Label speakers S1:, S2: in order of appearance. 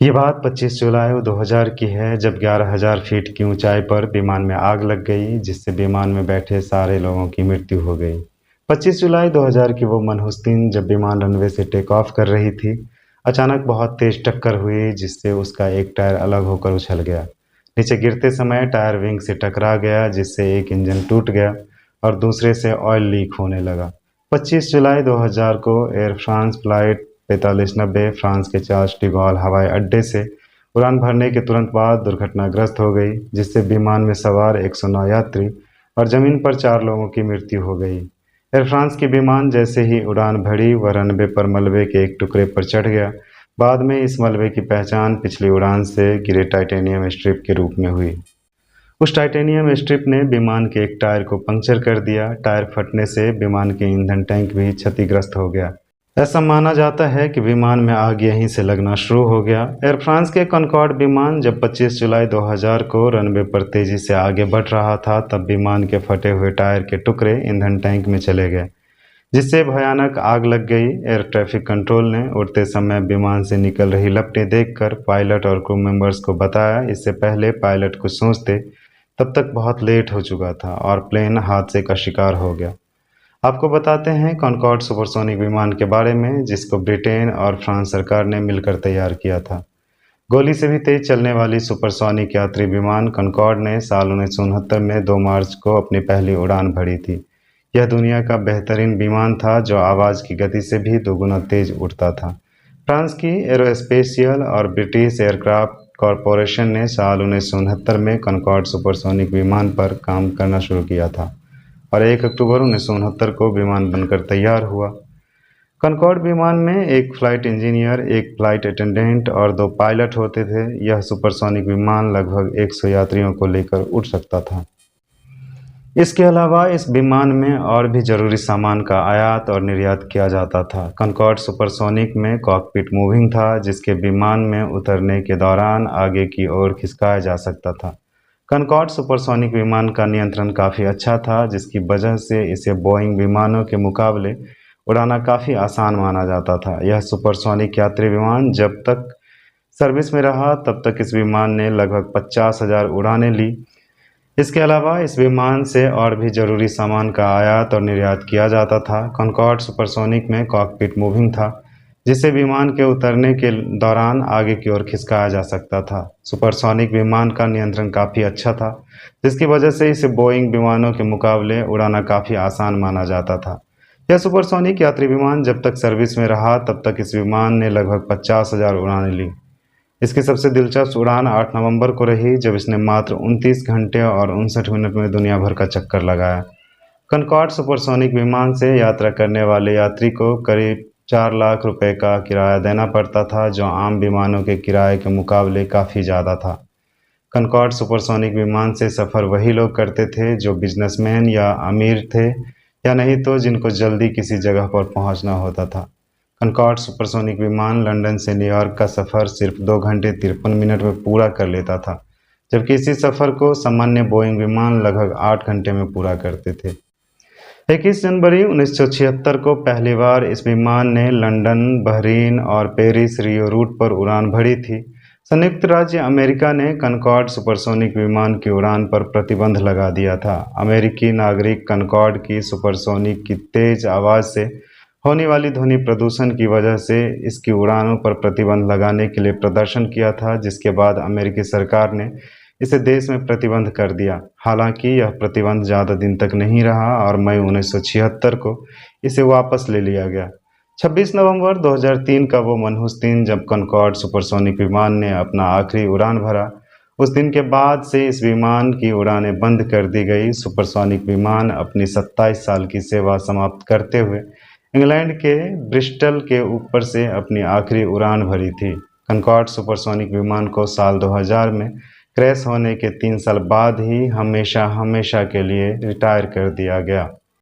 S1: ये बात 25 जुलाई 2000 की है जब 11,000 फीट की ऊंचाई पर विमान में आग लग गई जिससे विमान में बैठे सारे लोगों की मृत्यु हो गई। 25 जुलाई 2000 की वो मनहूस दिन जब विमान रनवे से टेक ऑफ कर रही थी। अचानक बहुत तेज टक्कर हुई जिससे उसका एक टायर अलग होकर उछल गया। नीचे गिरते समय टायर विंग से टकरा गया जिससे एक इंजन टूट गया और दूसरे से ऑयल लीक होने लगा। 25 जुलाई 2000 को एयर फ्रांस फ्लाइट 4590 फ्रांस के चार्ल्स डी गॉल हवाई अड्डे से उड़ान भरने के तुरंत बाद दुर्घटनाग्रस्त हो गई जिससे विमान में सवार 109 यात्री और जमीन पर 4 लोगों की मृत्यु हो गई। एयर फ्रांस की विमान जैसे ही उड़ान भरी वह रनवे पर मलबे के एक टुकड़े पर चढ़ गया। बाद में इस मलबे की पहचान पिछली उड़ान से गिरे टाइटेनियम स्ट्रिप के रूप में हुई। उस टाइटेनियम स्ट्रिप ने विमान के एक टायर को पंक्चर कर दिया। टायर फटने से विमान के ईंधन टैंक भी क्षतिग्रस्त हो गया। ऐसा माना जाता है कि विमान में आग यहीं से लगना शुरू हो गया। एयर फ्रांस के कॉनकॉर्ड विमान जब 25 जुलाई 2000 को रनवे पर तेजी से आगे बढ़ रहा था तब विमान के फटे हुए टायर के टुकड़े ईंधन टैंक में चले गए जिससे भयानक आग लग गई। एयर ट्रैफिक कंट्रोल ने उड़ते समय विमान से निकल रही लपटें देखकर पायलट और क्रू मेंबर्स को बताया। इससे पहले पायलट कुछ सोचते तब तक बहुत लेट हो चुका था और प्लेन हादसे का शिकार हो गया। आपको बताते हैं कॉनकॉर्ड सुपरसोनिक विमान के बारे में जिसको ब्रिटेन और फ्रांस सरकार ने मिलकर तैयार किया था। गोली से भी तेज चलने वाली सुपरसोनिक यात्री विमान कॉनकॉर्ड ने साल 1969 में 2 मार्च को अपनी पहली उड़ान भरी थी। यह दुनिया का बेहतरीन विमान था जो आवाज़ की गति से भी दोगुना तेज उड़ता था। फ्रांस की एरोस्पेशियल और ब्रिटिश एयरक्राफ्ट कॉरपोरेशन ने साल 1969 में कॉनकॉर्ड सुपरसोनिक विमान पर काम करना शुरू किया था और 1 अक्टूबर 1969 को विमान बनकर तैयार हुआ। कॉनकॉर्ड विमान में एक फ्लाइट इंजीनियर, एक फ्लाइट अटेंडेंट और 2 पायलट होते थे। यह सुपरसोनिक विमान लगभग 100 यात्रियों को लेकर उड़ सकता था। इसके अलावा इस विमान में और भी जरूरी सामान का आयात और निर्यात किया जाता था। कॉनकॉर्ड सुपरसोनिक में कॉकपिट मूविंग था जिसके विमान में उतरने के दौरान आगे की ओर खिसकाया जा सकता था। कॉनकॉर्ड सुपरसोनिक विमान का नियंत्रण काफ़ी अच्छा था जिसकी वजह से इसे बोइंग विमानों के मुकाबले उड़ाना काफ़ी आसान माना जाता था। यह सुपरसोनिक यात्री विमान जब तक सर्विस में रहा तब तक इस विमान ने लगभग 50,000 उड़ानें ली। इसके अलावा इस विमान से और भी ज़रूरी सामान का आयात और निर्यात किया जाता था। कॉनकॉर्ड सुपरसोनिक में कॉकपिट मूविंग था जिससे विमान के उतरने के दौरान आगे की ओर खिसकाया जा सकता था। सुपरसोनिक विमान का नियंत्रण काफ़ी अच्छा था जिसकी वजह से इसे बोइंग विमानों के मुकाबले उड़ाना काफ़ी आसान माना जाता था। यह सुपरसोनिक यात्री विमान जब तक सर्विस में रहा तब तक इस विमान ने लगभग 50,000 उड़ानें ली। इसकी सबसे दिलचस्प उड़ान 8 नवंबर को रही जब इसने मात्र 29 घंटे और 59 मिनट में दुनिया भर का चक्कर लगाया। कॉनकॉर्ड सुपरसोनिक विमान से यात्रा करने वाले यात्री को करीब 4 लाख रुपए का किराया देना पड़ता था जो आम विमानों के किराए के मुकाबले काफ़ी ज़्यादा था। कॉनकॉर्ड सुपरसोनिक विमान से सफ़र वही लोग करते थे जो बिजनेसमैन या अमीर थे या नहीं तो जिनको जल्दी किसी जगह पर पहुंचना होता था। कॉनकॉर्ड सुपरसोनिक विमान लंदन से न्यूयॉर्क का सफ़र सिर्फ 2 घंटे 53 मिनट में पूरा कर लेता था जबकि इसी सफ़र को सामान्य बोइंग विमान लगभग 8 घंटे में पूरा करते थे। 21 जनवरी 1976 को पहली बार इस विमान ने लंदन, बहरीन और पेरिस रियो रूट पर उड़ान भरी थी। संयुक्त राज्य अमेरिका ने कॉनकॉर्ड सुपरसोनिक विमान की उड़ान पर प्रतिबंध लगा दिया था। अमेरिकी नागरिक कॉनकॉर्ड की सुपरसोनिक की तेज आवाज़ से होने वाली ध्वनि प्रदूषण की वजह से इसकी उड़ानों पर प्रतिबंध लगाने के लिए प्रदर्शन किया था जिसके बाद अमेरिकी सरकार ने इसे देश में प्रतिबंध कर दिया। हालांकि यह प्रतिबंध ज़्यादा दिन तक नहीं रहा और मई 1976 को इसे वापस ले लिया गया। 26 नवंबर 2003 का वो मनहूस दिन जब कॉनकॉर्ड सुपरसोनिक विमान ने अपना आखिरी उड़ान भरा। उस दिन के बाद से इस विमान की उड़ानें बंद कर दी गई। सुपरसोनिक विमान अपनी 27 साल की सेवा समाप्त करते हुए इंग्लैंड के ब्रिस्टल के ऊपर से अपनी आखिरी उड़ान भरी थी। कॉनकॉर्ड सुपरसोनिक विमान को साल 2000 में क्रैश होने के 3 साल बाद ही हमेशा के लिए रिटायर कर दिया गया।